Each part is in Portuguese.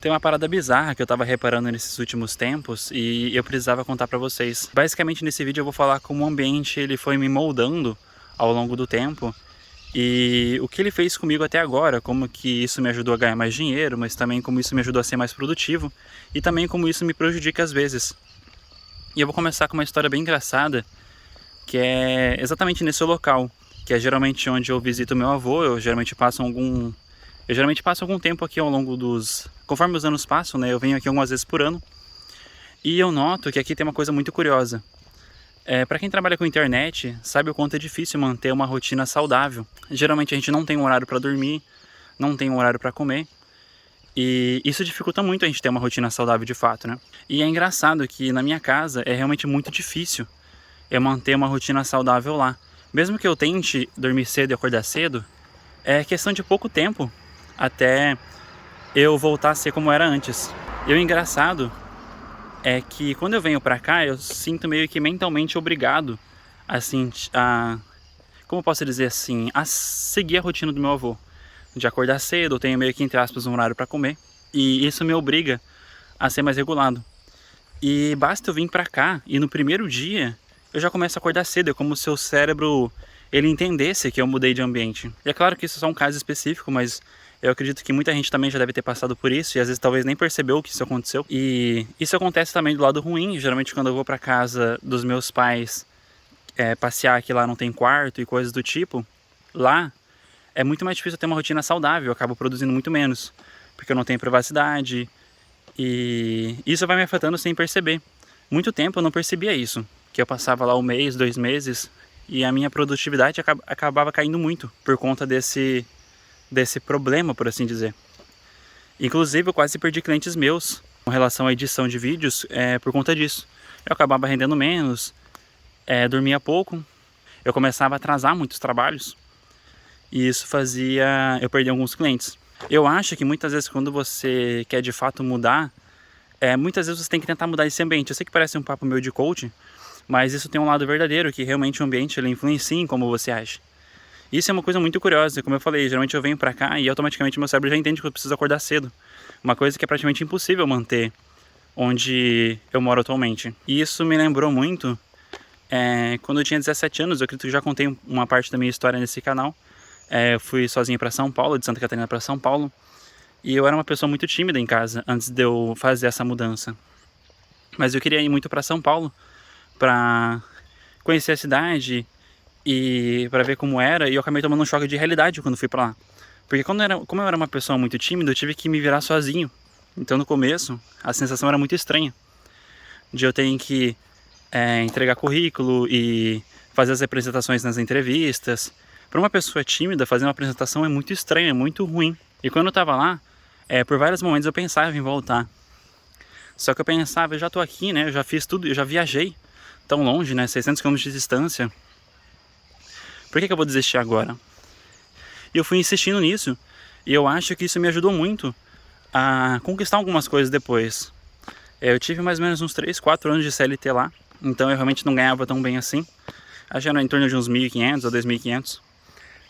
Tem uma parada bizarra que eu tava reparando nesses últimos tempos e eu precisava contar pra vocês. Basicamente nesse vídeo eu vou falar como o ambiente ele foi me moldando ao longo do tempo e o que ele fez comigo até agora, como que isso me ajudou a ganhar mais dinheiro, mas também como isso me ajudou a ser mais produtivo e também como isso me prejudica às vezes. E eu vou começar com uma história bem engraçada, que é exatamente nesse local, que é geralmente onde eu visito meu avô. Eu geralmente passo algum tempo aqui ao longo dos... Conforme os anos passam, né, eu venho aqui algumas vezes por ano. E eu noto que aqui tem uma coisa muito curiosa. Para quem trabalha com internet, sabe o quanto é difícil manter uma rotina saudável. Geralmente a gente não tem um horário para dormir, não tem um horário para comer. E isso dificulta muito a gente ter uma rotina saudável de fato, né? E é engraçado que na minha casa é realmente muito difícil eu manter uma rotina saudável lá. Mesmo que eu tente dormir cedo e acordar cedo, é questão de pouco tempo até eu voltar a ser como era antes. E o engraçado é que quando eu venho pra cá, eu sinto meio que mentalmente obrigado, assim, como eu posso dizer assim, a seguir a rotina do meu avô. De acordar cedo, eu tenho meio que, entre aspas, um horário pra comer. E isso me obriga a ser mais regulado. E basta eu vir pra cá e no primeiro dia eu já começo a acordar cedo. É como se o cérebro ele entendesse que eu mudei de ambiente. E é claro que isso é só um caso específico, mas eu acredito que muita gente também já deve ter passado por isso e às vezes talvez nem percebeu que isso aconteceu. E isso acontece também do lado ruim. Geralmente quando eu vou pra casa dos meus pais passear, que lá não tem quarto e coisas do tipo, lá é muito mais difícil ter uma rotina saudável. Eu acabo produzindo muito menos, porque eu não tenho privacidade. E isso vai me afetando sem perceber. Muito tempo eu não percebia isso, que eu passava lá um mês, 2 meses, e a minha produtividade acabava caindo muito por conta desse problema, por assim dizer. Inclusive eu quase perdi clientes meus com relação à edição de vídeos por conta disso. Eu acabava rendendo menos, dormia pouco, eu começava a atrasar muitos trabalhos, e isso fazia eu perder alguns clientes. Eu acho que muitas vezes quando você quer de fato mudar, muitas vezes você tem que tentar mudar esse ambiente. Eu sei que parece um papo meio de coach, mas isso tem um lado verdadeiro, que realmente o ambiente ele influencia em como você age. Isso é uma coisa muito curiosa, como eu falei, geralmente eu venho pra cá e automaticamente meu cérebro já entende que eu preciso acordar cedo. Uma coisa que é praticamente impossível manter onde eu moro atualmente. E isso me lembrou muito, quando eu tinha 17 anos, eu acredito que já contei uma parte da minha história nesse canal. Eu fui sozinho para São Paulo, de Santa Catarina para São Paulo, e eu era uma pessoa muito tímida em casa antes de eu fazer essa mudança. Mas eu queria ir muito para São Paulo para conhecer a cidade e para ver como era, e eu acabei tomando um choque de realidade quando fui para lá. Porque como eu era uma pessoa muito tímida, eu tive que me virar sozinho. Então no começo a sensação era muito estranha, de eu ter que entregar currículo e fazer as apresentações nas entrevistas. Para uma pessoa tímida, fazer uma apresentação é muito estranho, é muito ruim. E quando eu tava lá, por vários momentos eu pensava em voltar. Só que eu pensava, eu já tô aqui, né? Eu já fiz tudo, eu já viajei tão longe, né? 600 km de distância. Por que eu vou desistir agora? E eu fui insistindo nisso, e eu acho que isso me ajudou muito a conquistar algumas coisas depois. Eu tive mais ou menos uns 3, 4 anos de CLT lá, então eu realmente não ganhava tão bem assim. Acho que era em torno de uns 1.500 a 2.500.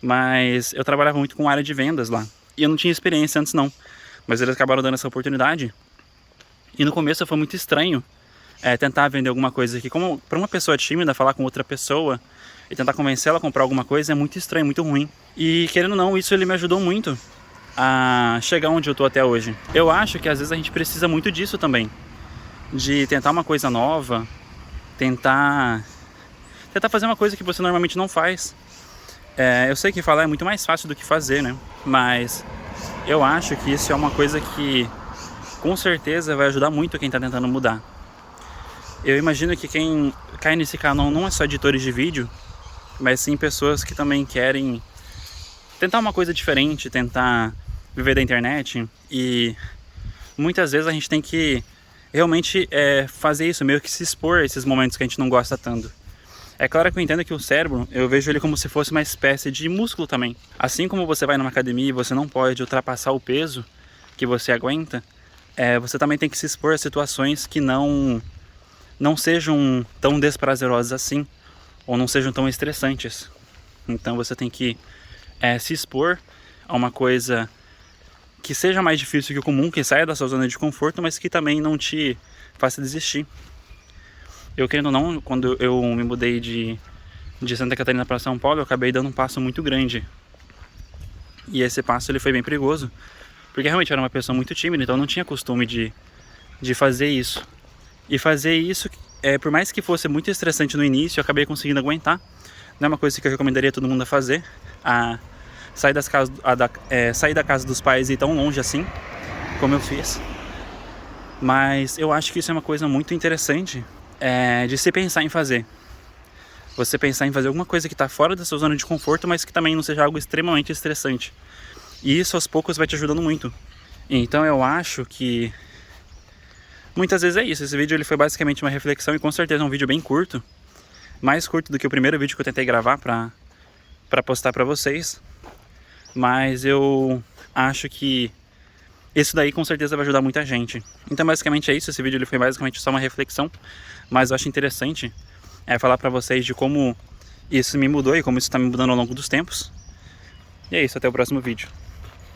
Mas eu trabalhava muito com área de vendas lá. E eu não tinha experiência antes não. Mas eles acabaram dando essa oportunidade. E no começo foi muito estranho tentar vender alguma coisa aqui. Como para uma pessoa tímida, falar com outra pessoa e tentar convencê-la a comprar alguma coisa é muito estranho, muito ruim. E querendo ou não, isso ele me ajudou muito a chegar onde eu tô até hoje. Eu acho que às vezes a gente precisa muito disso também. De tentar uma coisa nova. Tentar fazer uma coisa que você normalmente não faz. Eu sei que falar é muito mais fácil do que fazer, né? Mas eu acho que isso é uma coisa que com certeza vai ajudar muito quem tá tentando mudar. Eu imagino que quem cai nesse canal não é só editores de vídeo, mas sim pessoas que também querem tentar uma coisa diferente, tentar viver da internet. E muitas vezes a gente tem que realmente fazer isso, meio que se expor a esses momentos que a gente não gosta tanto. É claro que eu entendo que o cérebro, eu vejo ele como se fosse uma espécie de músculo também. Assim como você vai numa academia e você não pode ultrapassar o peso que você aguenta, você também tem que se expor a situações que não sejam tão desprazerosas assim, ou não sejam tão estressantes. Então você tem que se expor a uma coisa que seja mais difícil que o comum, que saia da sua zona de conforto, mas que também não te faça desistir. Eu, querendo ou não, quando eu me mudei de Santa Catarina para São Paulo, eu acabei dando um passo muito grande. E esse passo ele foi bem perigoso, porque realmente eu era uma pessoa muito tímida, então eu não tinha costume de fazer isso. E fazer isso, por mais que fosse muito estressante no início, eu acabei conseguindo aguentar. Não é uma coisa que eu recomendaria todo mundo a fazer, sair da casa dos pais e ir tão longe assim, como eu fiz. Mas eu acho que isso é uma coisa muito interessante de se pensar em fazer. Você pensar em fazer alguma coisa que está fora da sua zona de conforto, mas que também não seja algo extremamente estressante. E isso aos poucos vai te ajudando muito. Então eu acho que muitas vezes é isso. Esse vídeo ele foi basicamente uma reflexão e com certeza é um vídeo bem curto. Mais curto do que o primeiro vídeo que eu tentei gravar pra postar pra vocês. Mas eu acho que isso daí com certeza vai ajudar muita gente. Então basicamente é isso. Esse vídeo ele foi basicamente só uma reflexão. Mas eu acho interessante falar pra vocês de como isso me mudou e como isso tá me mudando ao longo dos tempos. E é isso, até o próximo vídeo.